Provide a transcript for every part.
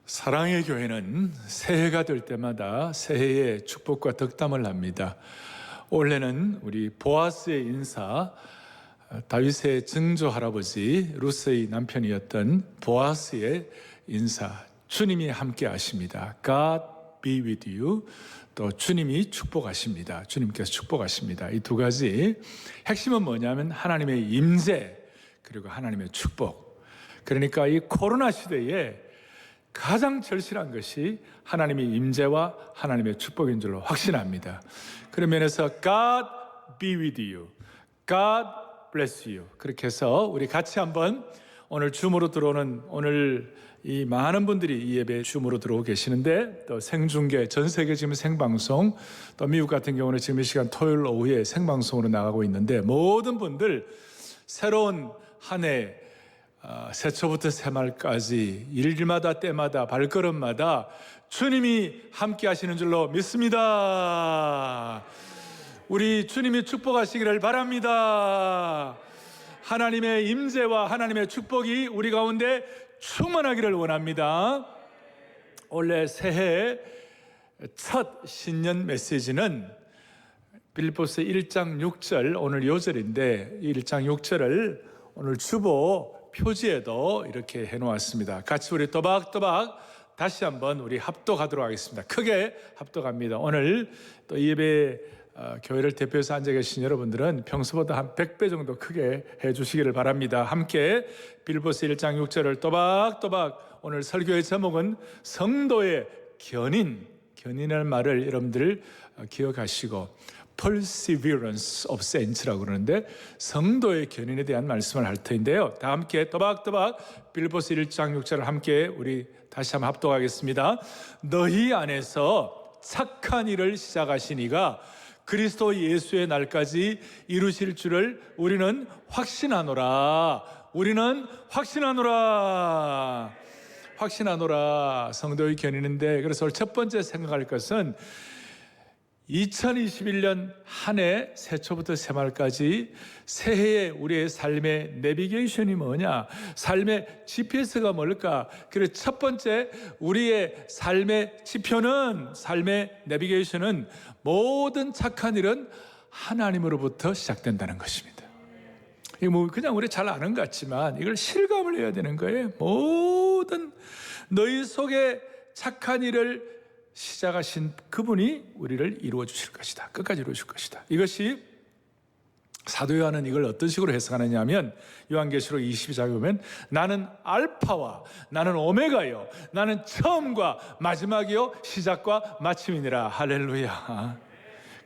사랑의 교회는 새해가 될 때마다 새해의 축복과 덕담을 합니다. 올해는 우리 보아스의 인사, 다윗의 증조 할아버지 루스의 남편이었던 보아스의 인사, 주님이 함께 하십니다. God be with you. 또 주님이 축복하십니다. 주님께서 축복하십니다. 이 두 가지 핵심은 뭐냐면 하나님의 임재 그리고 하나님의 축복. 그러니까 이 코로나 시대에 가장 절실한 것이 하나님의 임재와 하나님의 축복인 줄로 확신합니다. 그런 면에서 God be with you, God bless you. 그렇게 해서 우리 같이 한번 오늘 줌으로 들어오는 오늘 이 많은 분들이 이 예배에 줌으로 들어오고 계시는데 또 생중계 전 세계 지금 생방송 또 미국 같은 경우는 지금 이 시간 토요일 오후에 생방송으로 나가고 있는데 모든 분들 새로운 한 해 새초부터 새말까지 일마다 때마다 발걸음마다 주님이 함께 하시는 줄로 믿습니다. 우리 주님이 축복하시기를 바랍니다. 하나님의 임재와 하나님의 축복이 우리 가운데 충만하기를 원합니다. 올해 새해 첫 신년 메시지는 빌립보서 1장 6절 오늘 요절인데 1장 6절을 오늘 주보 표지에도 이렇게 해놓았습니다. 같이 우리 또박또박 다시 한번 우리 합독하도록 하겠습니다. 크게 합독합니다. 오늘 또 이 예배 교회를 대표해서 앉아 계신 여러분들은 평소보다 한 100배 정도 크게 해주시기를 바랍니다. 함께 빌립보서 1장 6절을 또박또박 오늘 설교의 제목은 성도의 견인이라는 말을 여러분들 기억하시고 Perseverance of Saints라고 그러는데 성도의 견인에 대한 말씀을 할 터인데요. 다 함께 또박또박 빌립보서 1장 6절을 함께 우리 다시 한번 합독하겠습니다. 너희 안에서 착한 일을 시작하신 이가 그리스도 예수의 날까지 이루실 줄을 우리는 확신하노라. 확신하노라. 성도의 견인인데 그래서 첫 번째 생각할 것은 2021년 한 해 새초부터 새말까지 새해의 우리의 삶의 내비게이션이 뭐냐, 삶의 GPS가 뭘까? 그래서 첫 번째 우리의 삶의 지표는, 삶의 내비게이션은 모든 착한 일은 하나님으로부터 시작된다는 것입니다. 이거 뭐 그냥 우리 잘 아는 것 같지만 이걸 실감을 해야 되는 거예요. 모든 너희 속에 착한 일을 시작하신 그분이 우리를 이루어 주실 것이다. 끝까지 이루어 주실 것이다. 이것이 사도 요한은 이걸 어떤 식으로 해석하느냐 하면 요한계시록 22장에 보면 나는 알파와 나는 오메가요 나는 처음과 마지막이요 시작과 마침이니라. 할렐루야.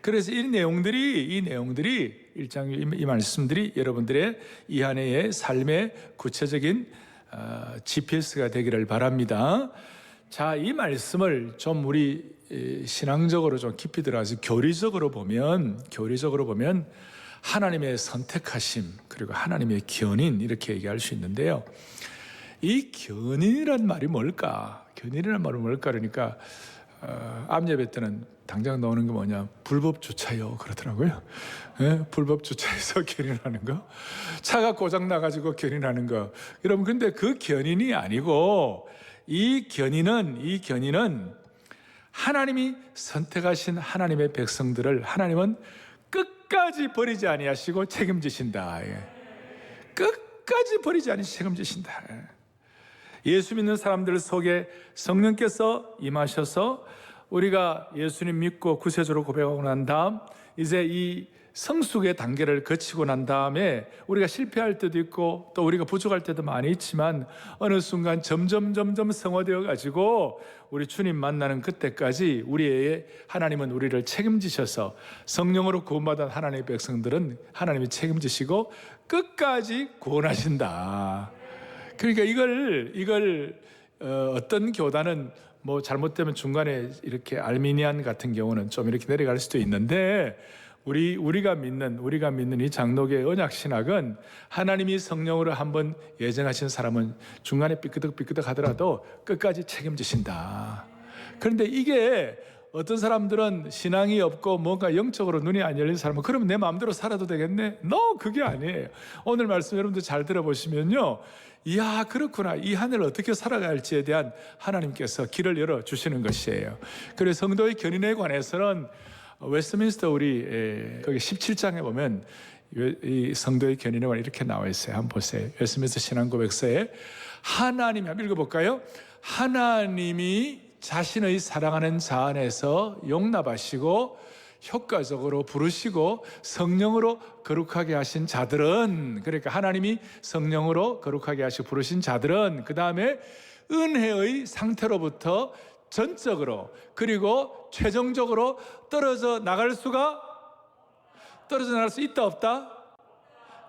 그래서 이 내용들이 1장 이 말씀들이 여러분들의 이 한 해의 삶의 구체적인 GPS가 되기를 바랍니다. 자, 이 말씀을 좀 우리 신앙적으로 좀 깊이 들어가서 교리적으로 보면 하나님의 선택하심 그리고 하나님의 견인 이렇게 얘기할 수 있는데요. 이 견인이란 말이 뭘까? 그러니까 암예배 때는 당장 나오는 게 뭐냐? 불법 주차요 그러더라고요. 불법 주차해서 견인하는 거, 차가 고장 나가지고 견인하는 거. 여러분 근데 그 견인이 아니고 이 견인은 하나님이 선택하신 하나님의 백성들을 하나님은 끝까지 버리지 아니하시고 책임지신다. 끝까지 버리지 아니하시고 책임지신다. 예수 믿는 사람들 속에 성령께서 임하셔서 우리가 예수님 믿고 구세주로 고백하고 난 다음 이제 이 성숙의 단계를 거치고 난 다음에 우리가 실패할 때도 있고 또 우리가 부족할 때도 많이 있지만 어느 순간 점점 성화되어 가지고 우리 주님 만나는 그때까지 우리의 하나님은 우리를 책임지셔서 성령으로 구원받은 하나님의 백성들은 하나님이 책임지시고 끝까지 구원하신다. 그러니까 이걸 어떤 교단은 뭐 잘못되면 중간에 이렇게 알미니안 같은 경우는 좀 이렇게 내려갈 수도 있는데 우리가 믿는 이 장로교의 언약 신학은 하나님이 성령으로 한번 예정하신 사람은 중간에 삐끄덕 하더라도 끝까지 책임지신다. 그런데 이게 어떤 사람들은 신앙이 없고 뭔가 영적으로 눈이 안 열린 사람은 그러면 내 마음대로 살아도 되겠네? 그게 아니에요. 오늘 말씀 여러분들 잘 들어보시면요, 이야 그렇구나, 이 한 해를 어떻게 살아갈지에 대한 하나님께서 길을 열어주시는 것이에요. 그래서 성도의 견인에 관해서는 웨스트민스터 거기 17장에 보면 이 성도의 견인에 관해 이렇게 나와 있어요. 한번 보세요. 웨스트민스터 신앙고백서에 하나님이, 한번 읽어볼까요? 하나님이 자신의 사랑하는 자 안에서 용납하시고 효과적으로 부르시고 성령으로 거룩하게 하신 자들은, 그러니까 하나님이 성령으로 거룩하게 하시고 부르신 자들은 그 다음에 은혜의 상태로부터 전적으로 그리고 최종적으로 떨어져 나갈 수 있다 없다?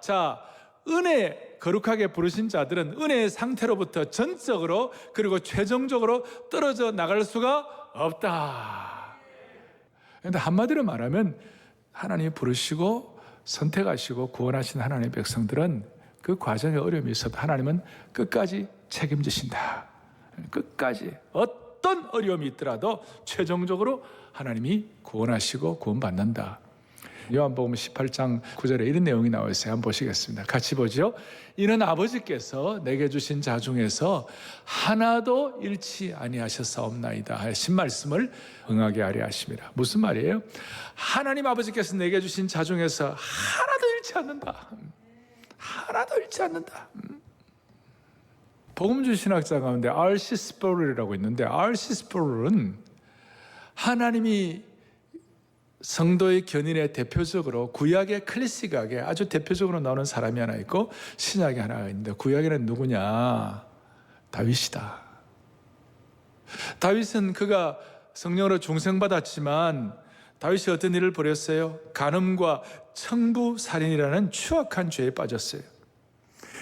자, 거룩하게 부르신 자들은 은혜의 상태로부터 전적으로 그리고 최종적으로 떨어져 나갈 수가 없다. 그런데 한마디로 말하면 하나님이 부르시고 선택하시고 구원하신 하나님의 백성들은 그 과정에 어려움이 있어도 하나님은 끝까지 책임지신다. 끝까지 어떤 어려움이 있더라도 최종적으로 하나님이 구원하시고 구원받는다. 요한복음 18장 9절에 이런 내용이 나와 있어요. 한번 보시겠습니다. 같이 보죠. 이는 아버지께서 내게 주신 자 중에서 하나도 잃지 아니하셨사옵나이다 하신 말씀을 응하게 하려 하심이라. 무슨 말이에요? 하나님 아버지께서 내게 주신 자 중에서 하나도 잃지 않는다. 하나도 잃지 않는다. 복음주의 신학자 가운데 R.C. 스프롤이라고 있는데, R.C. 스프롤은 하나님이 성도의 견인에 대표적으로 구약의 클래식하게 아주 대표적으로 나오는 사람이 하나 있고 신약에 하나가 있는데, 구약에는 누구냐? 다윗이다. 다윗은 그가 성령으로 중생받았지만 다윗이 어떤 일을 벌였어요? 간음과 청부살인이라는 추악한 죄에 빠졌어요.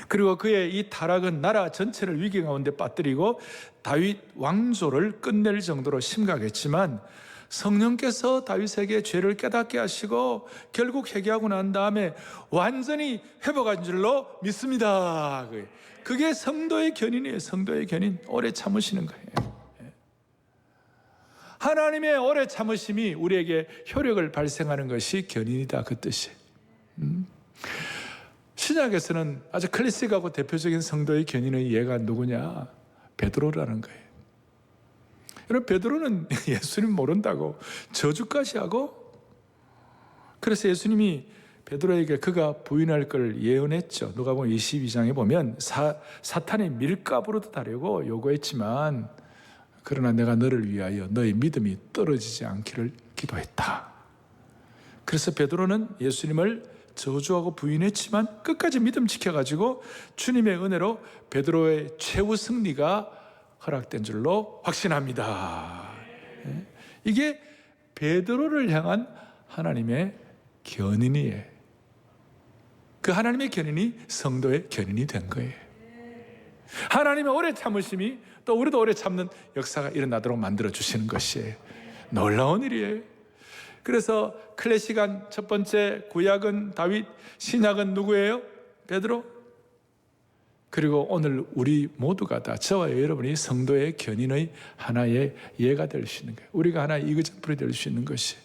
그리고 그의 이 타락은 나라 전체를 위기 가운데 빠뜨리고 다윗 왕조를 끝낼 정도로 심각했지만 성령께서 다윗에게 죄를 깨닫게 하시고 결국 회개하고 난 다음에 완전히 회복한 줄로 믿습니다. 그게 성도의 견인이에요. 성도의 견인. 오래 참으시는 거예요. 하나님의 오래 참으심이 우리에게 효력을 발생하는 것이 견인이다, 그 뜻이에요. 신약에서는 아주 클래식하고 대표적인 성도의 견인의 예가 누구냐? 베드로라는 거예요. 여러분, 베드로는 예수님 모른다고 저주까지 하고, 그래서 예수님이 베드로에게 그가 부인할 걸 예언했죠. 누가복음 22장에 보면 사탄이 밀가부르듯 하려고 요구했지만 그러나 내가 너를 위하여 너의 믿음이 떨어지지 않기를 기도했다. 그래서 베드로는 예수님을 저주하고 부인했지만 끝까지 믿음 지켜가지고 주님의 은혜로 베드로의 최후 승리가 허락된 줄로 확신합니다. 이게 베드로를 향한 하나님의 견인이에요. 그 하나님의 견인이 성도의 견인이 된 거예요. 하나님의 오래 참으심이 또 우리도 오래 참는 역사가 일어나도록 만들어주시는 것이에요. 놀라운 일이에요. 그래서 클래식한 첫 번째 구약은 다윗, 신약은 누구예요? 베드로. 그리고 오늘 우리 모두가 다, 저와 여러분이 성도의 견인의 하나의 예가 될 수 있는 거예요. 우리가 하나의 이그젠플이 될 수 있는 것이.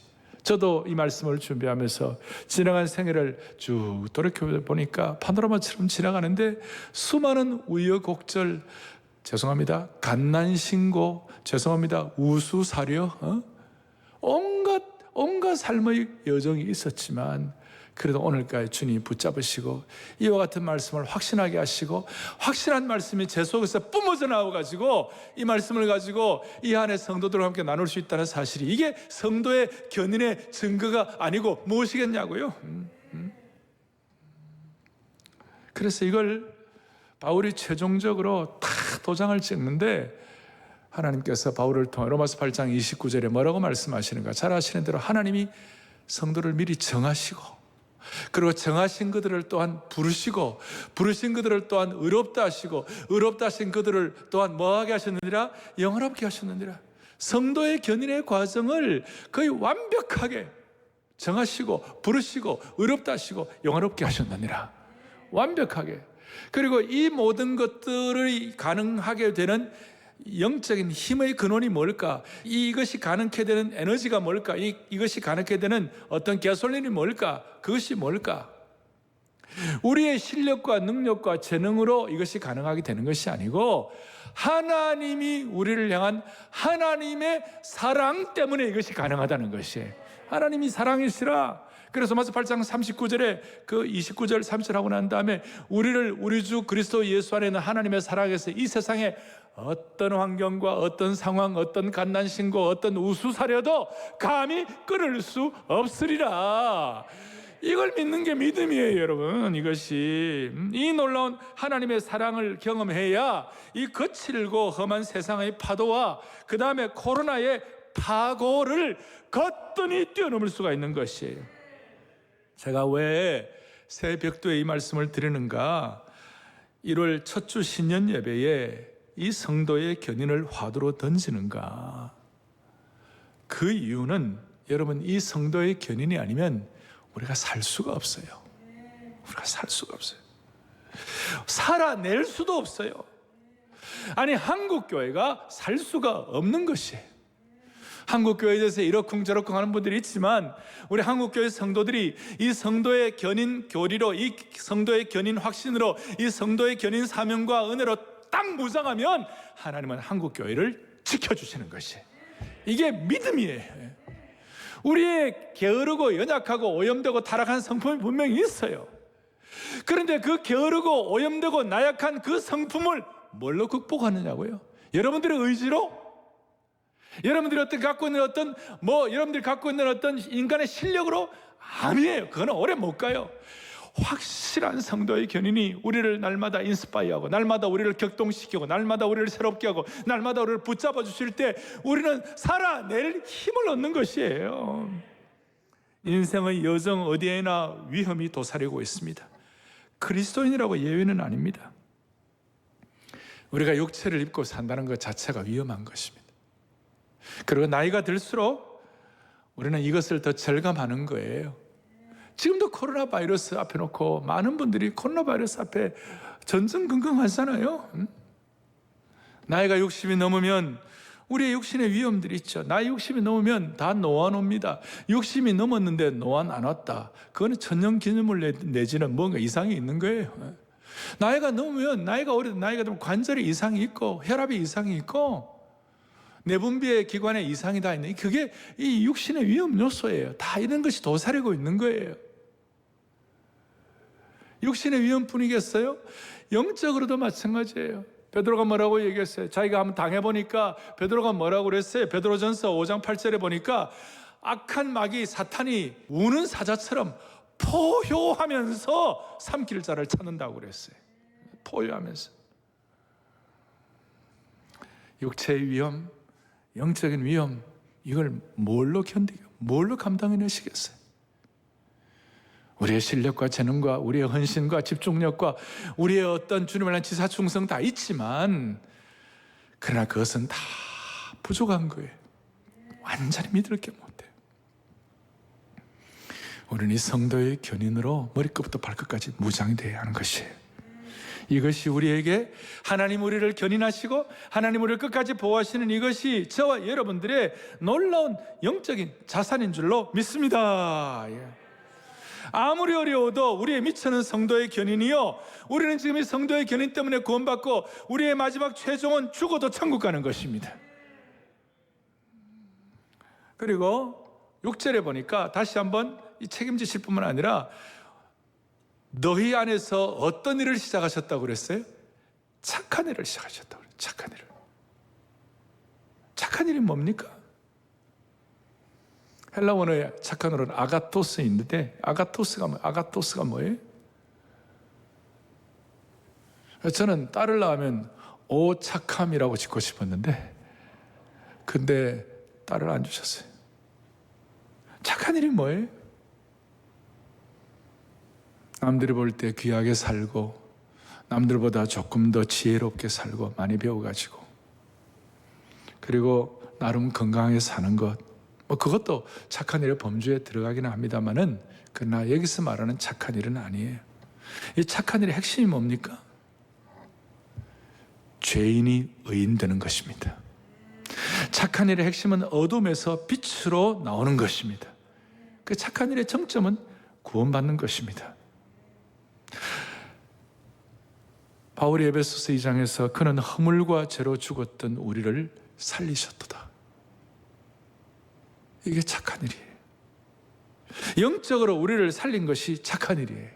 저도 이 말씀을 준비하면서 지나간 생애를 쭉 돌이켜보니까 파노라마처럼 지나가는데 수많은 우여곡절, 죄송합니다, 갓난신고, 죄송합니다, 우수사려, 온갖 삶의 여정이 있었지만 그래도 오늘까지 주님이 붙잡으시고 이와 같은 말씀을 확신하게 하시고 확실한 말씀이 제 속에서 뿜어져 나와가지고 이 말씀을 가지고 이 안에 성도들과 함께 나눌 수 있다는 사실이, 이게 성도의 견인의 증거가 아니고 무엇이겠냐고요. 그래서 이걸 바울이 최종적으로 다 도장을 찍는데 하나님께서 바울을 통해 로마서 8장 29절에 뭐라고 말씀하시는가? 잘 아시는 대로 하나님이 성도를 미리 정하시고 그리고 정하신 그들을 또한 부르시고 부르신 그들을 또한 의롭다 하시고 의롭다 하신 그들을 또한 뭐하게 하셨느니라? 영원롭게 하셨느니라. 성도의 견인의 과정을 거의 완벽하게 정하시고 부르시고 의롭다 하시고 영원롭게 하셨느니라. 완벽하게. 그리고 이 모든 것들이 가능하게 되는 영적인 힘의 근원이 뭘까? 이것이 가능케 되는 에너지가 뭘까? 이것이 가능케 되는 어떤 가솔린이 뭘까? 그것이 뭘까? 우리의 실력과 능력과 재능으로 이것이 가능하게 되는 것이 아니고 하나님이 우리를 향한 하나님의 사랑 때문에 이것이 가능하다는 것이에요. 하나님이 사랑이시라. 그래서 마태복음 8장 39절에 그 29절 30절 하고 난 다음에 우리를 우리 주 그리스도 예수 안에 있는 하나님의 사랑에서 이 세상에 어떤 환경과 어떤 상황, 어떤 갓난신고, 어떤 우수사려도 감히 끊을 수 없으리라. 이걸 믿는 게 믿음이에요, 여러분. 이것이 이 놀라운 하나님의 사랑을 경험해야 이 거칠고 험한 세상의 파도와 그 다음에 코로나의 파고를 거뜬히 뛰어넘을 수가 있는 것이에요. 제가 왜 새벽도에 이 말씀을 드리는가? 1월 첫 주 신년 예배에 이 성도의 견인을 화두로 던지는가? 그 이유는 여러분, 이 성도의 견인이 아니면 우리가 살 수가 없어요. 우리가 살 수가 없어요. 살아낼 수도 없어요. 아니, 한국교회가 살 수가 없는 것이에요. 한국교회에 대해서 이러쿵저러쿵 하는 분들이 있지만 우리 한국교회 성도들이 이 성도의 견인 교리로, 이 성도의 견인 확신으로, 이 성도의 견인 사명과 은혜로 딱 무장하면 하나님은 한국교회를 지켜주시는 것이에요. 이게 믿음이에요. 우리의 게으르고 연약하고 오염되고 타락한 성품이 분명히 있어요. 그런데 그 게으르고 오염되고 나약한 그 성품을 뭘로 극복하느냐고요? 여러분들의 의지로? 여러분들이 갖고 있는 여러분들이 갖고 있는 어떤 인간의 실력으로? 아니에요. 그거는 오래 못 가요. 확실한 성도의 견인이 우리를 날마다 인스파이어하고, 날마다 우리를 격동시키고, 날마다 우리를 새롭게 하고, 날마다 우리를 붙잡아 주실 때 우리는 살아낼 힘을 얻는 것이에요. 인생의 여정 어디에나 위험이 도사리고 있습니다. 그리스도인이라고 예외는 아닙니다. 우리가 육체를 입고 산다는 것 자체가 위험한 것입니다. 그리고 나이가 들수록 우리는 이것을 더 절감하는 거예요. 지금도 코로나 바이러스 앞에 놓고 많은 분들이 코로나 바이러스 앞에 전전긍긍하잖아요. 나이가 60이 넘으면 우리의 육신의 위험들이 있죠. 나이 60이 넘으면 다 노안 옵니다. 60이 넘었는데 노안 안 왔다. 그거는 천년기념을 내지는 뭔가 이상이 있는 거예요. 나이가 넘으면, 나이가 들면 관절에 이상이 있고 혈압에 이상이 있고 내분비의 기관에 이상이 다 있는, 그게 이 육신의 위험 요소예요. 다 이런 것이 도사리고 있는 거예요. 육신의 위험뿐이겠어요? 영적으로도 마찬가지예요. 베드로가 뭐라고 얘기했어요? 자기가 한번 당해보니까 베드로가 뭐라고 그랬어요? 베드로전서 5장 8절에 보니까 악한 마귀 사탄이 우는 사자처럼 포효하면서 삼킬 자를 찾는다고 그랬어요. 포효하면서. 육체의 위험, 영적인 위험, 이걸 뭘로 견디고 뭘로 감당해내시겠어요? 우리의 실력과 재능과 우리의 헌신과 집중력과 우리의 어떤 주님을 위한 지사충성 다 있지만, 그러나 그것은 다 부족한 거예요. 완전히 믿을 게 못해요. 우리는 이 성도의 견인으로 머리끝부터 발끝까지 무장이 되어야 하는 것이에요. 이것이 우리에게 하나님 우리를 견인하시고 하나님 우리를 끝까지 보호하시는 이것이 저와 여러분들의 놀라운 영적인 자산인 줄로 믿습니다. 아무리 어려워도 우리의 미천한 성도의 견인이요, 우리는 지금 이 성도의 견인 때문에 구원받고 우리의 마지막 최종은 죽어도 천국 가는 것입니다. 그리고 6절에 보니까 다시 한번 이 책임지실 뿐만 아니라 너희 안에서 어떤 일을 시작하셨다고 그랬어요? 착한 일을 시작하셨다고 그랬어요. 착한 일을. 착한 일이 뭡니까? 헬라 원어의 착한 어는 아가토스인데, 아가토스가 뭐예요? 저는 딸을 낳으면 오 착함이라고 짓고 싶었는데, 근데 딸을 안 주셨어요. 착한 일이 뭐예요? 남들이 볼 때 귀하게 살고, 남들보다 조금 더 지혜롭게 살고 많이 배워가지고, 그리고 나름 건강하게 사는 것, 그것도 착한 일의 범주에 들어가기는 합니다만은, 그러나 여기서 말하는 착한 일은 아니에요. 이 착한 일의 핵심이 뭡니까? 죄인이 의인되는 것입니다. 착한 일의 핵심은 어둠에서 빛으로 나오는 것입니다. 그 착한 일의 정점은 구원받는 것입니다. 바울이 에베소서 2장에서 그는 허물과 죄로 죽었던 우리를 살리셨도다. 이게 착한 일이에요. 영적으로 우리를 살린 것이 착한 일이에요.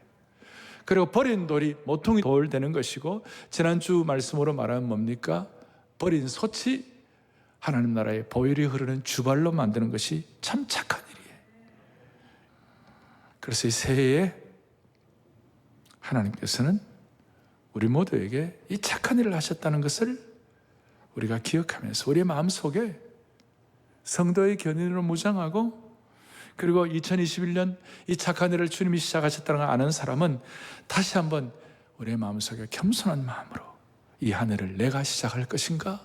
그리고 버린 돌이 모퉁이 돌 되는 것이고, 지난주 말씀으로 말하면 뭡니까? 버린 솥이 하나님 나라의 보혈이 흐르는 주발로 만드는 것이 참 착한 일이에요. 그래서 이 새해에 하나님께서는 우리 모두에게 이 착한 일을 하셨다는 것을 우리가 기억하면서 우리의 마음속에 성도의 견인으로 무장하고, 그리고 2021년 이 착한 일을 주님이 시작하셨다는 걸 아는 사람은 다시 한번 우리의 마음속에 겸손한 마음으로 이 한 해를 내가 시작할 것인가?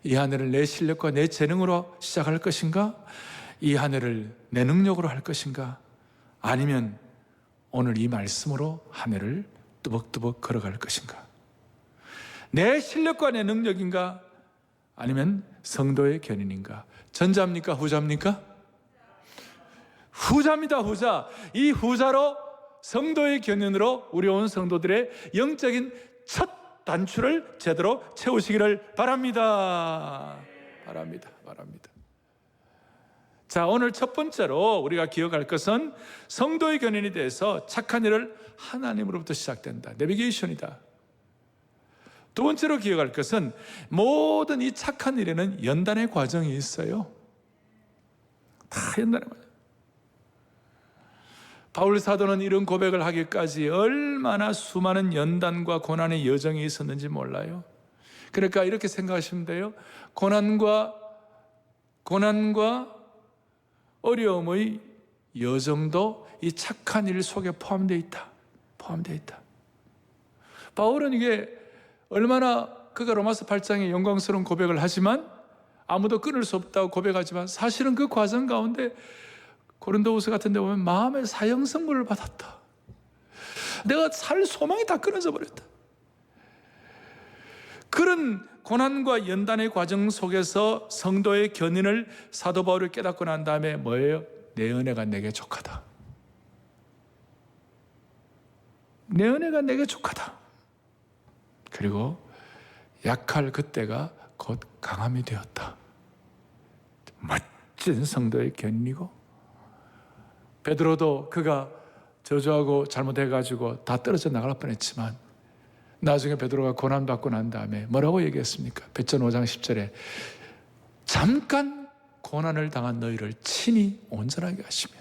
이 한 해를 내 실력과 내 재능으로 시작할 것인가? 이 한 해를 내 능력으로 할 것인가? 아니면 오늘 이 말씀으로 한 해를 뚜벅뚜벅 걸어갈 것인가? 내 실력과 내 능력인가? 아니면 성도의 견인인가? 전자입니까? 후자입니까? 후자입니다. 후자. 이 후자로 성도의 견인으로 우리 온 성도들의 영적인 첫 단추를 제대로 채우시기를 바랍니다. 바랍니다. 자, 오늘 첫 번째로 우리가 기억할 것은 성도의 견인에 대해서 착한 일을 하나님으로부터 시작된다. 내비게이션이다. 두 번째로 기억할 것은 모든 이 착한 일에는 연단의 과정이 있어요. 다 연단의 과정. 바울 사도는 이런 고백을 하기까지 얼마나 수많은 연단과 고난의 여정이 있었는지 몰라요. 그러니까 이렇게 생각하시면 돼요. 고난과 어려움의 여정도 이 착한 일 속에 포함되어 있다. 바울은 이게 얼마나 그가 로마서 8장에 영광스러운 고백을 하지만, 아무도 끊을 수 없다고 고백하지만, 사실은 그 과정 가운데 고린도후서 같은 데 보면 마음의 사형 선고를 받았다. 내가 살 소망이 다 끊어져 버렸다. 그런 고난과 연단의 과정 속에서 성도의 견인을 사도 바울이 깨닫고 난 다음에 뭐예요? 내 은혜가 내게 족하다. 내 은혜가 내게 족하다. 그리고 약할 그때가 곧 강함이 되었다. 멋진 성도의 견인이고, 베드로도 그가 저주하고 잘못해가지고 다 떨어져 나갈 뻔했지만 나중에 베드로가 고난받고 난 다음에 뭐라고 얘기했습니까? 베드로 5장 10절에 잠깐 고난을 당한 너희를 친히 온전하게 하시며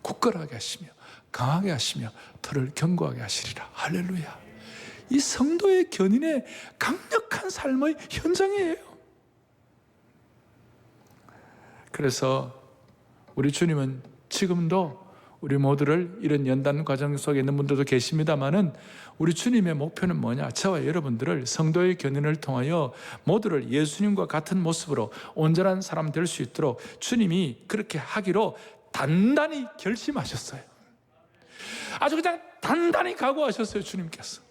굳건하게 하시며 강하게 하시며 터를 견고하게 하시리라. 할렐루야. 이 성도의 견인의 강력한 삶의 현장이에요. 그래서 우리 주님은 지금도 우리 모두를 이런 연단 과정 속에 있는 분들도 계십니다만은 우리 주님의 목표는 뭐냐? 저와 여러분들을 성도의 견인을 통하여 모두를 예수님과 같은 모습으로 온전한 사람 될 수 있도록 주님이 그렇게 하기로 단단히 결심하셨어요. 아주 그냥 단단히 각오하셨어요. 주님께서.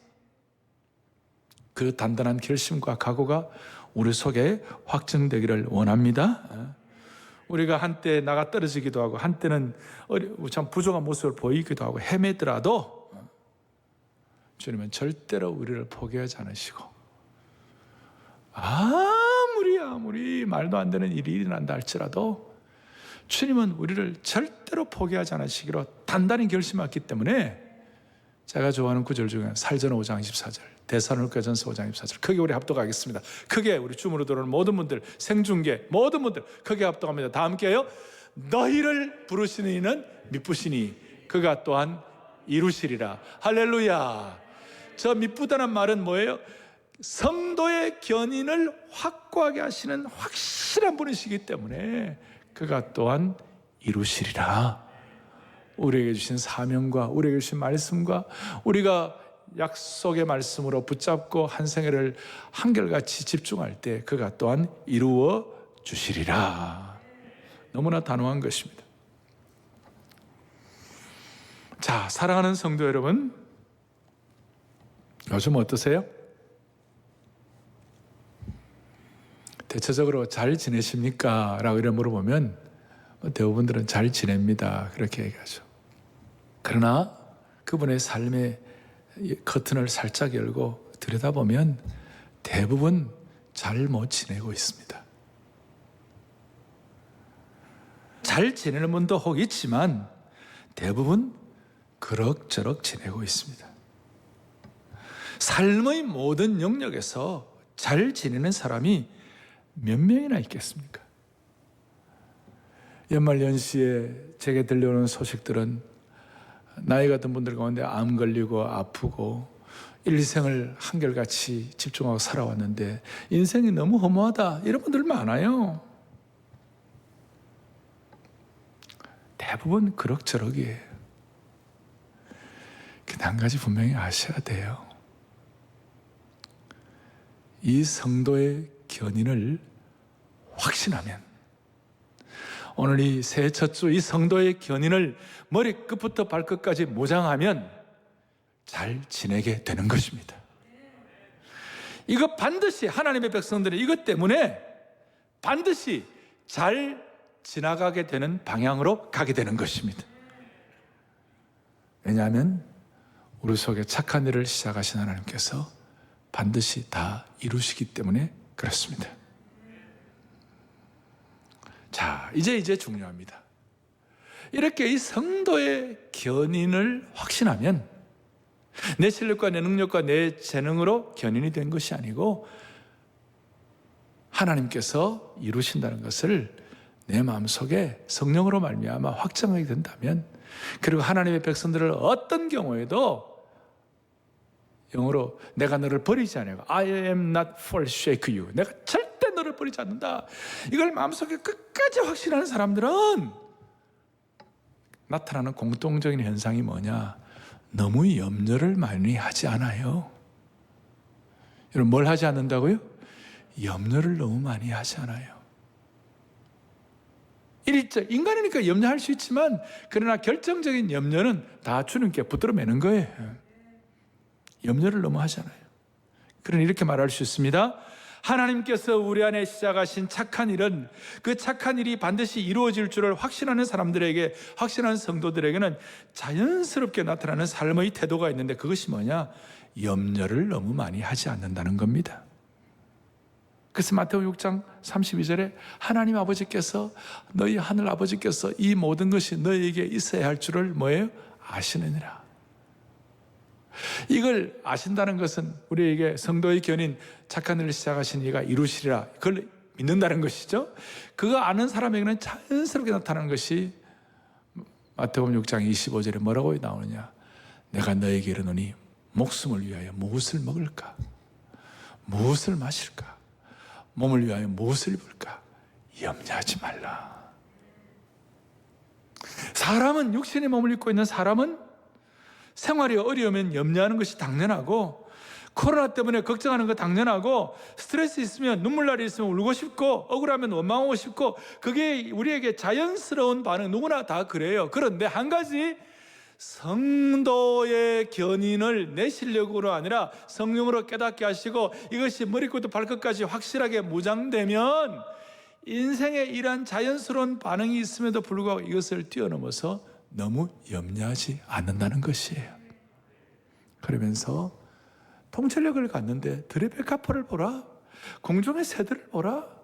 그 단단한 결심과 각오가 우리 속에 확증되기를 원합니다. 우리가 한때 나가 떨어지기도 하고 한때는 참 부족한 모습을 보이기도 하고 헤매더라도 주님은 절대로 우리를 포기하지 않으시고, 아무리 말도 안 되는 일이 일어난다 할지라도 주님은 우리를 절대로 포기하지 않으시기로 단단히 결심했기 때문에 제가 좋아하는 구절 중에 살전 5장 24절, 데살로니가전서 5장 24절, 크게 우리 합독하겠습니다. 크게 우리 줌으로 들어오는 모든 분들, 생중계 모든 분들 크게 합독합니다. 다 함께요. 너희를 부르시는 이는 미쁘시니 그가 또한 이루시리라. 할렐루야. 저 미쁘다는 말은 뭐예요? 성도의 견인을 확고하게 하시는 확실한 분이시기 때문에 그가 또한 이루시리라. 우리에게 주신 사명과 우리에게 주신 말씀과 우리가 약속의 말씀으로 붙잡고 한 생애를 한결같이 집중할 때 그가 또한 이루어 주시리라. 너무나 단호한 것입니다. 자, 사랑하는 성도 여러분, 요즘 어떠세요? 대체적으로 잘 지내십니까? 라고 이래 물어보면 대부분들은 잘 지냅니다. 그렇게 얘기하죠. 그러나 그분의 삶의 커튼을 살짝 열고 들여다보면 대부분 잘 못 지내고 있습니다. 잘 지내는 분도 혹 있지만 대부분 그럭저럭 지내고 있습니다. 삶의 모든 영역에서 잘 지내는 사람이 몇 명이나 있겠습니까? 연말연시에 제게 들려오는 소식들은 나이 같은 분들 가운데 암 걸리고 아프고 일생을 한결같이 집중하고 살아왔는데 인생이 너무 허무하다 이런 분들 많아요. 대부분 그럭저럭이에요. 근데 한 가지 분명히 아셔야 돼요. 이 성도의 견인을 확신하면, 오늘 이 새해 첫 주 이 성도의 견인을 머리끝부터 발끝까지 모장하면 잘 지내게 되는 것입니다. 이거 반드시 하나님의 백성들은 이것 때문에 반드시 잘 지나가게 되는 방향으로 가게 되는 것입니다. 왜냐하면 우리 속에 착한 일을 시작하신 하나님께서 반드시 다 이루시기 때문에 그렇습니다. 자, 이제 중요합니다. 이렇게 이 성도의 견인을 확신하면 내 실력과 내 능력과 내 재능으로 견인이 된 것이 아니고 하나님께서 이루신다는 것을 내 마음속에 성령으로 말미암아 확정하게 된다면, 그리고 하나님의 백성들을 어떤 경우에도 영어로 내가 너를 버리지 않아요. I am not forsake you. 내가 절대 너를 버리지 않는다. 이걸 마음속에 끝까지 확신하는 사람들은 나타나는 공통적인 현상이 뭐냐? 너무 염려를 많이 하지 않아요. 여러분, 뭘 하지 않는다고요? 염려를 너무 많이 하지 않아요. 인간이니까 염려할 수 있지만, 그러나 결정적인 염려는 다 주님께 붙들어 매는 거예요. 염려를 너무 하잖아요. 그러니 이렇게 말할 수 있습니다. 하나님께서 우리 안에 시작하신 착한 일은, 그 착한 일이 반드시 이루어질 줄을 확신하는 사람들에게, 확신하는 성도들에게는 자연스럽게 나타나는 삶의 태도가 있는데, 그것이 뭐냐? 염려를 너무 많이 하지 않는다는 겁니다. 그래서 마태복음 6장 32절에 하나님 아버지께서, 너희 하늘 아버지께서 이 모든 것이 너희에게 있어야 할 줄을 뭐예요? 아시느니라. 이걸 아신다는 것은 우리에게 성도의 견인, 착한 일을 시작하신 이가 이루시리라, 그걸 믿는다는 것이죠. 그거 아는 사람에게는 자연스럽게 나타나는 것이 마태복음 6장 25절에 뭐라고 나오느냐? 내가 너에게 이르노니 목숨을 위하여 무엇을 먹을까? 무엇을 마실까? 몸을 위하여 무엇을 입을까? 염려하지 말라. 사람은, 육신의 몸을 입고 있는 사람은 생활이 어려우면 염려하는 것이 당연하고, 코로나 때문에 걱정하는 거 당연하고, 스트레스 있으면, 눈물날이 있으면 울고 싶고, 억울하면 원망하고 싶고, 그게 우리에게 자연스러운 반응, 누구나 다 그래요. 그런데 한 가지, 성도의 견인을 내 실력으로 아니라 성령으로 깨닫게 하시고 이것이 머리끝부터 발끝까지 확실하게 무장되면 인생에 이러한 자연스러운 반응이 있음에도 불구하고 이것을 뛰어넘어서 너무 염려하지 않는다는 것이에요. 그러면서 통찰력을 갖는데 들의 백합화를 보라, 공중의 새들을 보라.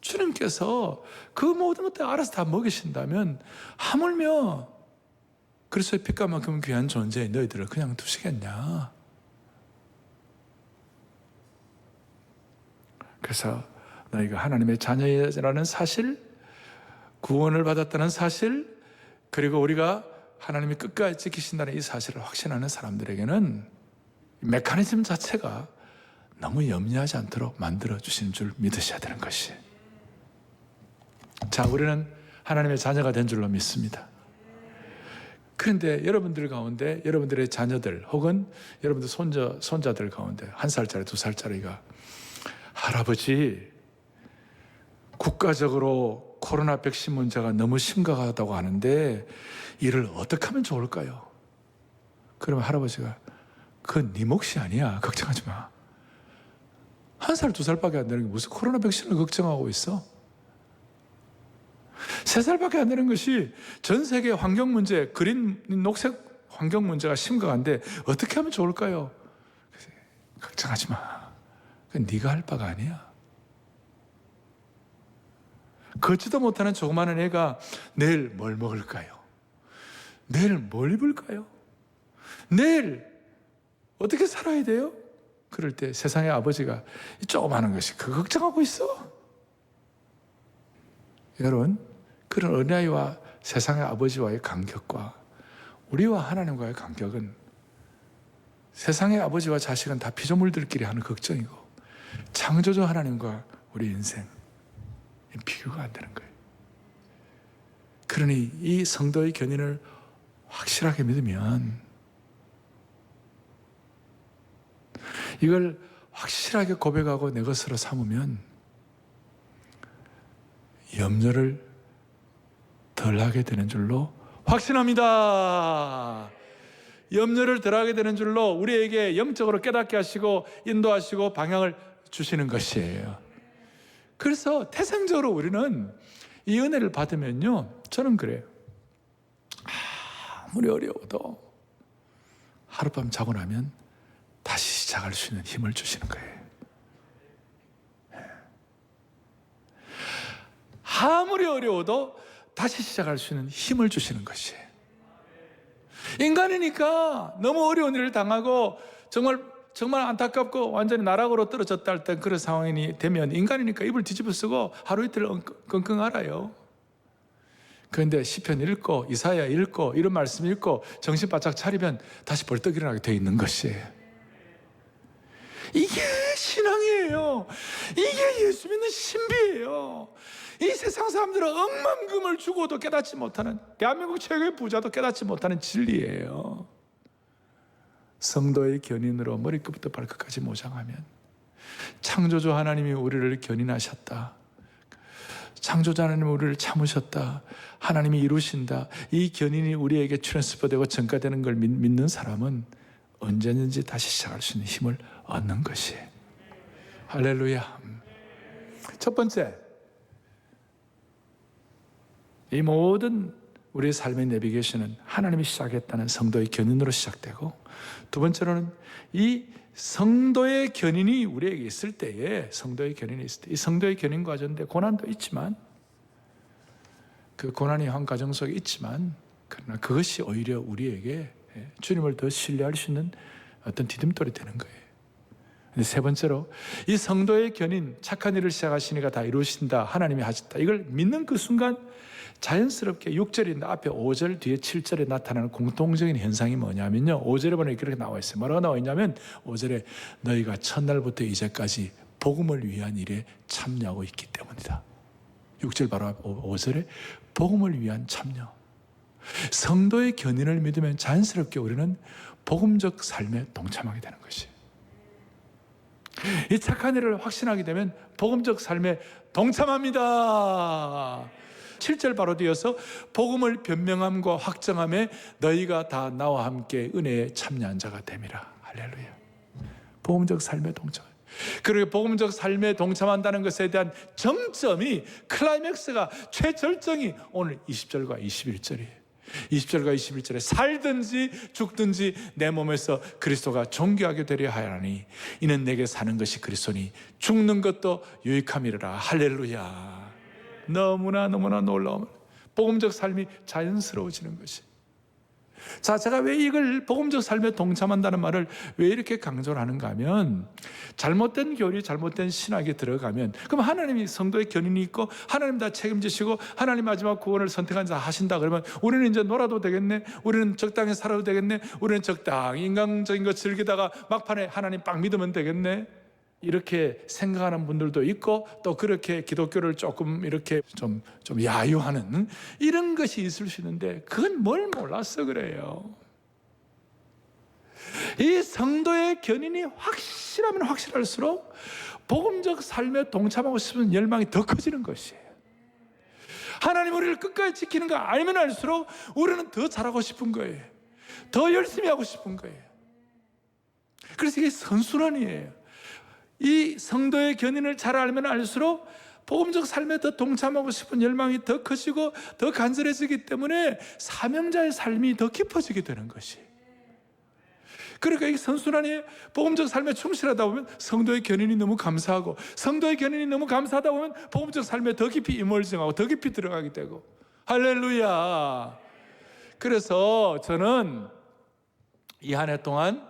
주님께서 그 모든 것들 알아서 다 먹이신다면 하물며 그리스도의 피값만큼 귀한 존재인 너희들을 그냥 두시겠냐? 그래서 너희가 하나님의 자녀라는 사실, 구원을 받았다는 사실, 그리고 우리가 하나님이 끝까지 지키신다는 이 사실을 확신하는 사람들에게는 메커니즘 자체가 너무 염려하지 않도록 만들어주시는 줄 믿으셔야 되는 것이에요. 자, 우리는 하나님의 자녀가 된 줄로 믿습니다. 그런데 여러분들 가운데, 여러분들의 자녀들 혹은 여러분들 손자들 가운데 1살짜리, 2살짜리가 할아버지, 국가적으로 코로나 백신 문제가 너무 심각하다고 하는데 이를 어떻게 하면 좋을까요? 그러면 할아버지가, 그건 네 몫이 아니야. 걱정하지 마. 1살, 2살밖에 안 되는 게 무슨 코로나 백신을 걱정하고 있어? 3살밖에 안 되는 것이 전 세계 환경 문제, 그린 녹색 환경 문제가 심각한데 어떻게 하면 좋을까요? 걱정하지 마. 그건 네가 할 바가 아니야. 걷지도 못하는 조그마한 애가 내일 뭘 먹을까요? 내일 뭘 입을까요? 내일 어떻게 살아야 돼요? 그럴 때 세상의 아버지가 이 조그마한 것이 그 걱정하고 있어? 여러분, 그런 어린아이와 세상의 아버지와의 간격과 우리와 하나님과의 간격은 세상의 아버지와 자식은 다 피조물들끼리 하는 걱정이고 창조주 하나님과 우리 인생 비교가 안 되는 거예요. 그러니 이 성도의 견인을 확실하게 믿으면, 이걸 확실하게 고백하고 내 것으로 삼으면 염려를 덜 하게 되는 줄로 확신합니다. 염려를 덜 하게 되는 줄로 우리에게 영적으로 깨닫게 하시고 인도하시고 방향을 주시는 것이에요. 그래서 태생적으로 우리는 이 은혜를 받으면요, 저는 그래요. 아무리 어려워도 하룻밤 자고 나면 다시 시작할 수 있는 힘을 주시는 거예요. 아무리 어려워도 다시 시작할 수 있는 힘을 주시는 것이에요. 인간이니까 너무 어려운 일을 당하고 정말 안타깝고 완전히 나락으로 떨어졌다 할 때 그런 상황이 되면 인간이니까 입을 뒤집어 쓰고 하루 이틀 끙끙 앓아요. 그런데 시편 읽고 이사야 읽고 이런 말씀 읽고 정신 바짝 차리면 다시 벌떡 일어나게 되어 있는 것이에요. 이게 신앙이에요. 이게 예수 믿는 신비예요. 이 세상 사람들은 억만금을 주고도 깨닫지 못하는, 대한민국 최고의 부자도 깨닫지 못하는 진리예요. 성도의 견인으로 머리끝부터 발끝까지 모장하면 창조주 하나님이 우리를 견인하셨다, 창조주 하나님이 우리를 참으셨다, 하나님이 이루신다, 이 견인이 우리에게 트랜스퍼되고 전가되는 걸 믿는 사람은 언제든지 다시 시작할 수 있는 힘을 얻는 것이에요. 할렐루야. 첫 번째, 이 모든 우리의 삶의 내비게이션은 하나님이 시작했다는 성도의 견인으로 시작되고, 두 번째로는 이 성도의 견인이 우리에게 있을 때에, 이 성도의 견인 과정인데 고난도 있지만, 그 고난이 한 과정 속에 있지만, 그러나 그것이 오히려 우리에게 주님을 더 신뢰할 수 있는 어떤 디딤돌이 되는 거예요. 세 번째로, 이 성도의 견인, 착한 일을 시작하시니까 다 이루신다, 하나님이 하셨다, 이걸 믿는 그 순간 자연스럽게 6절인데 앞에 5절 뒤에 7절에 나타나는 공통적인 현상이 뭐냐면요, 5절에 보면 이렇게 나와 있어요. 뭐라고 나와 있냐면 5절에 너희가 첫날부터 이제까지 복음을 위한 일에 참여하고 있기 때문이다. 6절 바로 5절에 복음을 위한 참여. 성도의 견인을 믿으면 자연스럽게 우리는 복음적 삶에 동참하게 되는 것이에요. 이 착한 일을 확신하게 되면 복음적 삶에 동참합니다. 7절 바로 뒤어서 복음을 변명함과 확정함에 너희가 다 나와 함께 은혜에 참여한 자가 됨이라. 할렐루야. 복음적 삶에 동참. 그리고 복음적 삶에 동참한다는 것에 대한 정점이, 클라이맥스가, 최절정이 오늘 20절과 21절이에요. 20절과 21절에 살든지 죽든지 내 몸에서 그리스도가 존귀하게 되려 하야니 이는 내게 사는 것이 그리스도니 죽는 것도 유익함이라. 할렐루야. 너무나 놀라운 복음적 삶이 자연스러워지는 것이. 자, 제가 왜 이걸 복음적 삶에 동참한다는 말을 왜 이렇게 강조를 하는가 하면, 잘못된 교리, 잘못된 신학에 들어가면, 그럼 하나님이 성도의 견인이 있고 하나님 다 책임지시고 하나님 마지막 구원을 선택한 자 하신다 그러면 우리는 이제 놀아도 되겠네, 우리는 적당히 살아도 되겠네, 우리는 적당히 인간적인 거 즐기다가 막판에 하나님 빡 믿으면 되겠네, 이렇게 생각하는 분들도 있고, 또 그렇게 기독교를 조금 이렇게 좀 야유하는 이런 것이 있을 수 있는데, 그건 뭘 몰라서 그래요. 이 성도의 견인이 확실하면 확실할수록 복음적 삶에 동참하고 싶은 열망이 더 커지는 것이에요. 하나님 우리를 끝까지 지키는 거 알면 알수록 우리는 더 잘하고 싶은 거예요. 더 열심히 하고 싶은 거예요. 그래서 이게 선순환이에요. 이 성도의 견인을 잘 알면 알수록 복음적 삶에 더 동참하고 싶은 열망이 더 커지고 더 간절해지기 때문에 사명자의 삶이 더 깊어지게 되는 것이. 그러니까 이 선순환이 복음적 삶에 충실하다 보면 성도의 견인이 너무 감사하고, 성도의 견인이 너무 감사하다 보면 복음적 삶에 더 깊이 임월정하고 더 깊이 들어가게 되고. 할렐루야. 그래서 저는 이 한 해 동안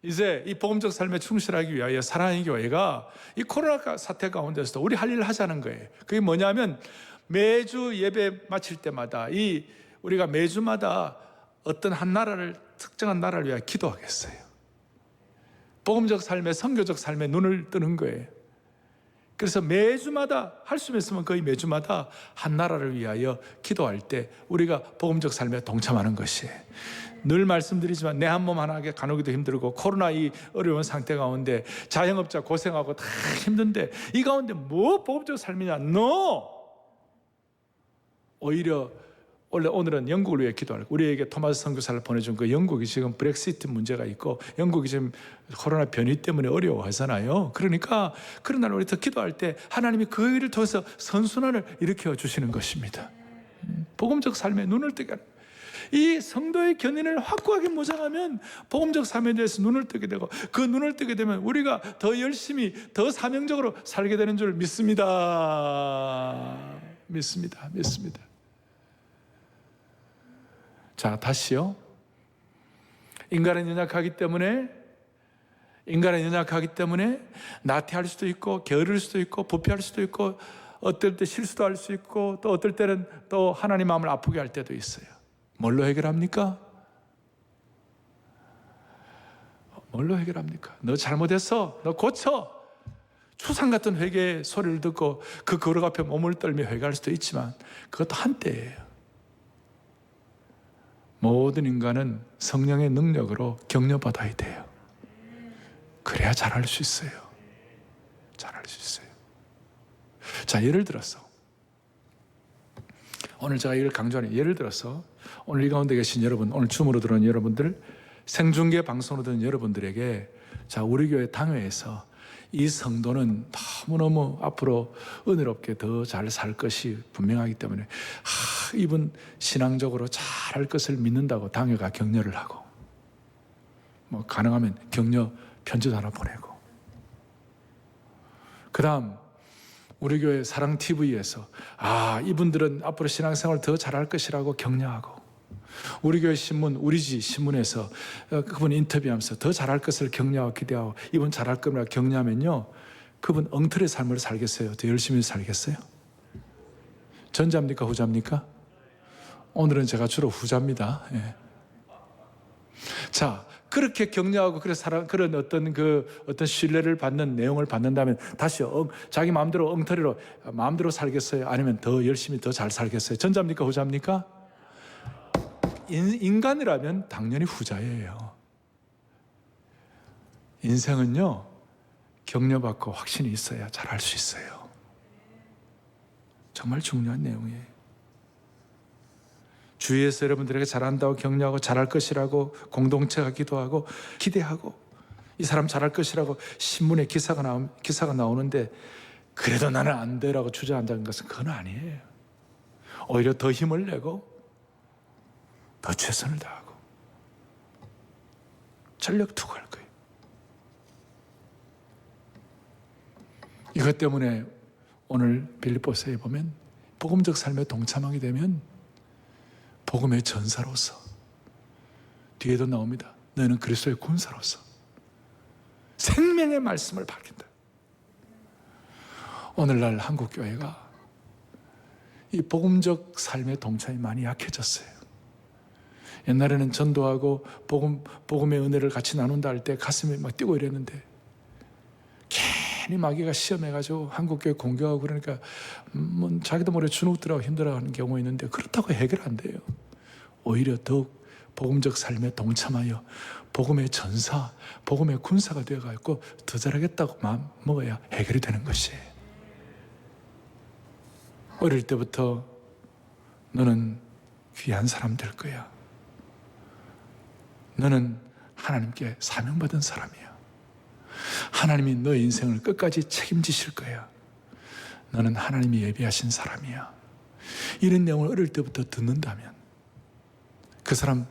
이제 이 복음적 삶에 충실하기 위하여 사랑의 교회가 이 코로나 사태 가운데서도 우리 할 일을 하자는 거예요. 그게 뭐냐면 매주 예배 마칠 때마다 우리가 매주마다 어떤 한 나라를, 특정한 나라를 위하여 기도하겠어요. 복음적 삶에, 선교적 삶에 눈을 뜨는 거예요. 그래서 매주마다 할 수 있으면 거의 매주마다 한 나라를 위하여 기도할 때 우리가 복음적 삶에 동참하는 것이에요. 늘 말씀드리지만 내 한 몸 하나에 가누기도 힘들고 코로나 이 어려운 상태 가운데 자영업자 고생하고 다 힘든데 이 가운데 뭐 복음적 삶이냐? No! 오히려 오늘은 영국을 위해 기도하고, 우리에게 토마스 선교사를 보내준 그 영국이 지금 브렉시트 문제가 있고 영국이 지금 코로나 변이 때문에 어려워하잖아요. 그러니까 그런 날 우리 더 기도할 때 하나님이 그 일을 통해서 선순환을 일으켜 주시는 것입니다. 복음적 삶에 눈을 뜨게 하는, 이 성도의 견인을 확고하게 모장하면 복음적 삶에 대해서 눈을 뜨게 되고, 그 눈을 뜨게 되면 우리가 더 열심히 더 사명적으로 살게 되는 줄 믿습니다. 믿습니다. 자, 다시요. 인간은 연약하기 때문에 나태할 수도 있고 게으를 수도 있고 부패할 수도 있고 어떨 때 실수도 할 수 있고 또 어떨 때는 또 하나님 마음을 아프게 할 때도 있어요. 뭘로 해결합니까? 너 잘못했어. 너 고쳐. 추상 같은 회개의 소리를 듣고 그 거룩 앞에 몸을 떨며 회개할 수도 있지만 그것도 한때예요. 모든 인간은 성령의 능력으로 격려받아야 돼요. 그래야 잘할 수 있어요. 자, 예를 들어서 오늘 제가 이걸 강조하는, 예를 들어서 오늘 이 가운데 계신 여러분, 오늘 줌으로 들어온 여러분들, 생중계 방송으로 듣는 여러분들에게, 자, 우리 교회 당회에서 이 성도는 너무너무 앞으로 은혜롭게 더 잘 살 것이 분명하기 때문에 이분 신앙적으로 잘할 것을 믿는다고 당회가 격려를 하고, 뭐 가능하면 격려 편지도 하나 보내고, 그 다음 우리 교회 사랑TV에서 이분들은 앞으로 신앙생활 더 잘할 것이라고 격려하고, 우리 교회 신문, 우리지 신문에서 그분 인터뷰하면서 더 잘할 것을 격려하고 기대하고, 이분 잘할 겁니다 격려하면요, 그분 엉터리 삶을 살겠어요? 더 열심히 살겠어요? 전자입니까? 후자입니까? 오늘은 제가 주로 후자입니다. 예. 자, 그렇게 격려하고 그런 어떤 신뢰를 받는 내용을 받는다면 다시 자기 마음대로 엉터리로 마음대로 살겠어요? 아니면 더 열심히 더 잘 살겠어요? 전자입니까? 후자입니까? 인간이라면 당연히 후자예요. 인생은요, 격려받고 확신이 있어야 잘할 수 있어요. 정말 중요한 내용이에요. 주위에서 여러분들에게 잘한다고 격려하고 잘할 것이라고 공동체가 기도하고 기대하고, 이 사람 잘할 것이라고 신문에 기사가 나오는데 그래도 나는 안 돼라고 주저앉는 것은 그건 아니에요. 오히려 더 힘을 내고 더 최선을 다하고 전력 투구할 거예요. 이것 때문에 오늘 빌립보서에 보면 복음적 삶에 동참하게 되면 복음의 전사로서, 뒤에도 나옵니다. 너는 그리스도의 군사로서 생명의 말씀을 밝힌다. 오늘날 한국교회가 이 복음적 삶의 동참이 많이 약해졌어요. 옛날에는 전도하고 복음의 은혜를 같이 나눈다 할 때 가슴이 막 뛰고 이랬는데, 괜히 마귀가 시험해가지고 한국교회 공격하고 그러니까 자기도 모르게 주눅들하고 힘들어하는 경우가 있는데, 그렇다고 해결 안 돼요. 오히려 더욱 복음적 삶에 동참하여 복음의 전사, 복음의 군사가 되어가지고 더 잘하겠다고 마음 먹어야 해결이 되는 것이에요. 어릴 때부터 너는 귀한 사람 될 거야. 너는 하나님께 사명받은 사람이야. 하나님이 너의 인생을 끝까지 책임지실 거야. 너는 하나님이 예비하신 사람이야. 이런 내용을 어릴 때부터 듣는다면 그 사람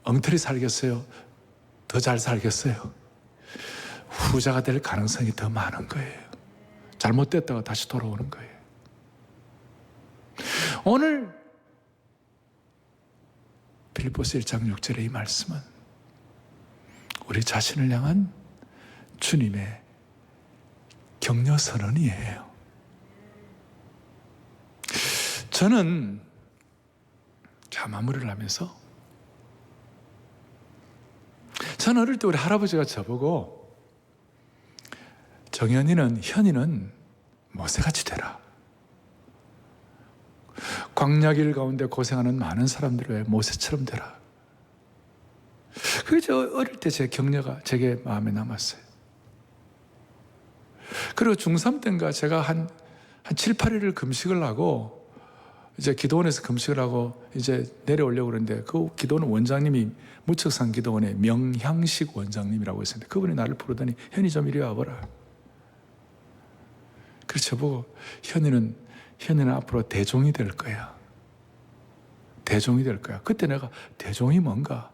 엉터리 살겠어요? 더 잘 살겠어요? 후자가 될 가능성이 더 많은 거예요. 잘못됐다가 다시 돌아오는 거예요. 오늘 빌립보서 1장 6절의 이 말씀은 우리 자신을 향한 주님의 격려 선언이에요. 저는 마무리를 하면서 저는 어릴 때 우리 할아버지가 저보고 현이는 모세같이 되라. 광야길 가운데 고생하는 많은 사람들의 모세처럼 되라. 그게 저 어릴 때 제 격려가 제게 마음에 남았어요. 그리고 중3 때인가 제가 한 7, 8일을 금식을 하고 이제 기도원에서 금식을 하고 이제 내려오려고 그러는데 그 기도원 원장님이 무척산 기도원의 명향식 원장님이라고 있었는데 그분이 나를 부르더니 현이 좀 이리 와보라. 그래서 저보고 현이는 앞으로 대종이 될 거야. 대종이 될 거야. 그때 내가 대종이 뭔가?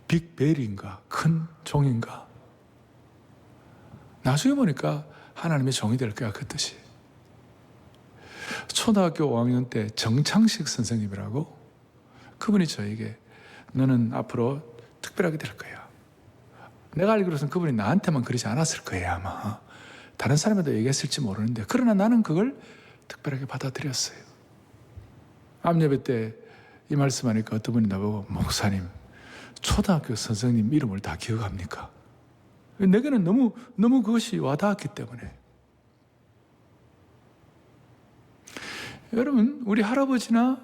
빅벨인가? 큰 종인가? 나중에 보니까 하나님의 종이 될 거야, 그 뜻이. 초등학교 5학년 때 정창식 선생님이라고 그분이 저에게 너는 앞으로 특별하게 될 거야. 내가 알기로는 그분이 나한테만 그러지 않았을 거예요, 아마. 다른 사람에도 얘기했을지 모르는데 그러나 나는 그걸 특별하게 받아들였어요. 암예배 때 이 말씀하니까 어떤 분이 나보고 목사님, 초등학교 선생님 이름을 다 기억합니까? 내게는 너무 그것이 와닿았기 때문에. 여러분, 우리 할아버지나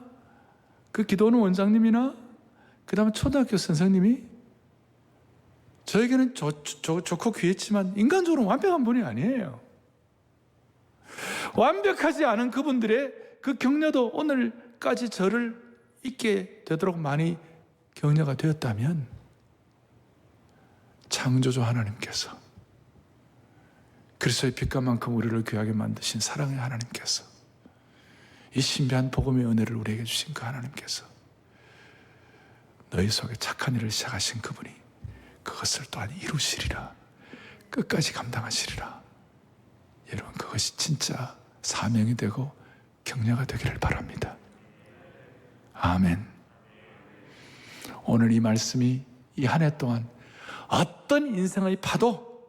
그 기도원 원장님이나 그 다음에 초등학교 선생님이 저에게는 좋고 귀했지만 인간적으로 완벽한 분이 아니에요. 완벽하지 않은 그분들의 그 격려도 오늘까지 저를 있게 되도록 많이 격려가 되었다면 창조주 하나님께서 그리스도의 빛감만큼 우리를 귀하게 만드신 사랑의 하나님께서 이 신비한 복음의 은혜를 우리에게 주신 그 하나님께서 너희 속에 착한 일을 시작하신 그분이 그것을 또한 이루시리라. 끝까지 감당하시리라. 여러분, 그것이 진짜 사명이 되고 격려가 되기를 바랍니다. 아멘. 오늘 이 말씀이 이 한 해 동안 어떤 인생의 파도,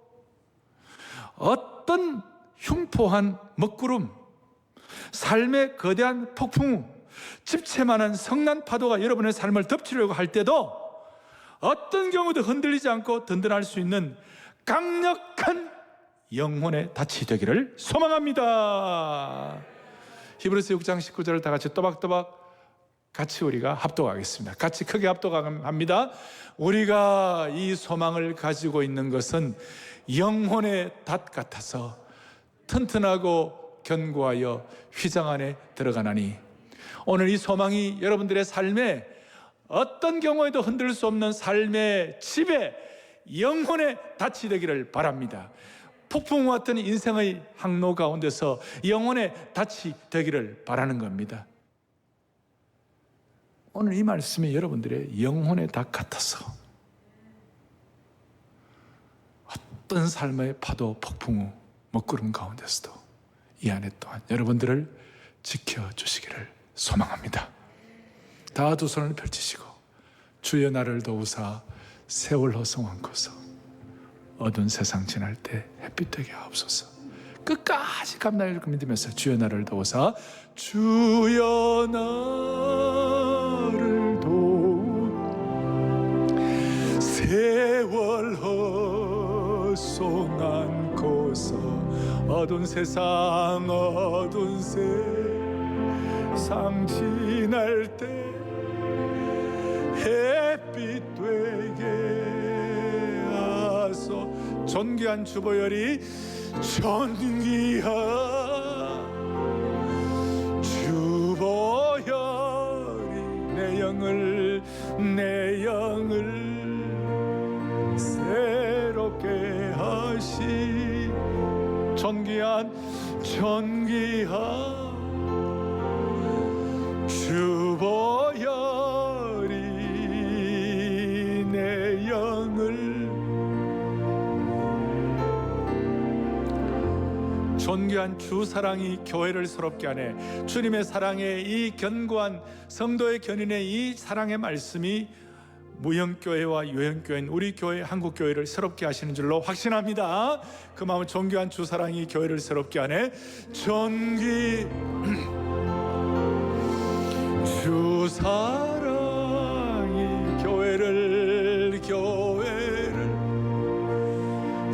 어떤 흉포한 먹구름, 삶의 거대한 폭풍우, 집채만한 성난 파도가 여러분의 삶을 덮치려고 할 때도 어떤 경우도 흔들리지 않고 든든할 수 있는 강력한 영혼의 닻이 되기를 소망합니다. 히브리서 6장 19절을 다 같이 또박또박 같이 우리가 합독하겠습니다. 같이 크게 합독합니다. 우리가 이 소망을 가지고 있는 것은 영혼의 닷 같아서 튼튼하고 견고하여 휘장 안에 들어가나니. 오늘 이 소망이 여러분들의 삶에 어떤 경우에도 흔들 수 없는 삶의 집에 영혼의 닻이 되기를 바랍니다. 폭풍과 같은 인생의 항로 가운데서 영혼의 닻이 되기를 바라는 겁니다. 오늘 이 말씀이 여러분들의 영혼의 닷 같아서 어떤 삶의 파도, 폭풍우, 먹구름 가운데서도 이 안에 또한 여러분들을 지켜주시기를 소망합니다. 다 두 손을 펼치시고 주여 나를 도우사 세월 허송한코서 어두운 세상 지날 때 햇빛 되게 하옵소서. 끝까지 감당할 줄 믿으면서 주여 나를 도우사 주여 나를 도우 세월 허송한코서 어두운 세상 지날 때 햇빛 되게 하소. 존귀한 주보혈이 존귀한 주보혈이 내 영을 새롭게 하소서. 존귀한 주 보혈이 내 영을 존귀한 주 사랑이 교회를 새롭게 하네. 주님의 사랑의 이 견고한 성도의 견인의 이 사랑의 말씀이 무형교회와 유형교회인 우리 교회 한국교회를 새롭게 하시는 줄로 확신합니다. 그 마음은 존귀한 주 사랑이 교회를 새롭게 하네. 존귀 주 사랑이 교회를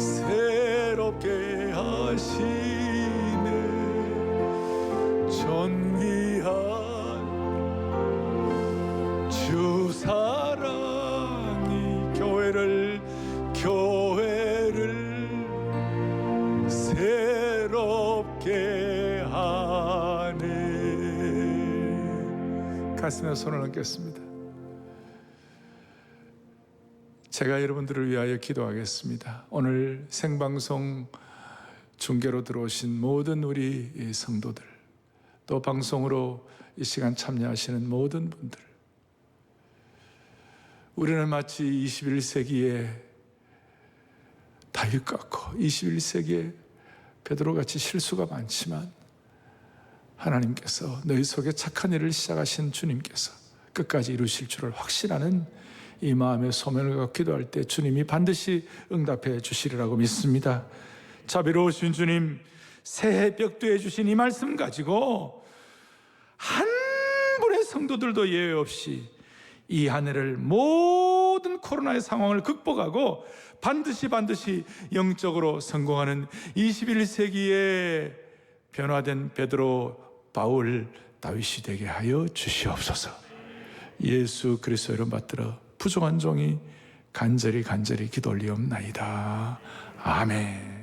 새롭게 하시네. 존귀한 주 사랑이 교회를 새롭게 하네. 가슴에 손을 얹겠습니다. 제가 여러분들을 위하여 기도하겠습니다. 오늘 생방송 중계로 들어오신 모든 우리 성도들, 또 방송으로 이 시간 참여하시는 모든 분들, 우리는 마치 21세기에 다윗 같고 21세기에 베드로같이 실수가 많지만 하나님께서 너희 속에 착한 일을 시작하신 주님께서 끝까지 이루실 줄을 확신하는 이 마음의 소명을 갖고 기도할 때 주님이 반드시 응답해 주시리라고 믿습니다. 자비로우신 주님, 새해 벽두에 주신 이 말씀 가지고 한 분의 성도들도 예외 없이 이 한 해를 모든 코로나의 상황을 극복하고 반드시 영적으로 성공하는 21세기의 변화된 베드로, 바울, 다윗이 되게 하여 주시옵소서. 예수 그리스도 이름 받들어 부족한 종이 간절히 기도 올리옵나이다. 아멘.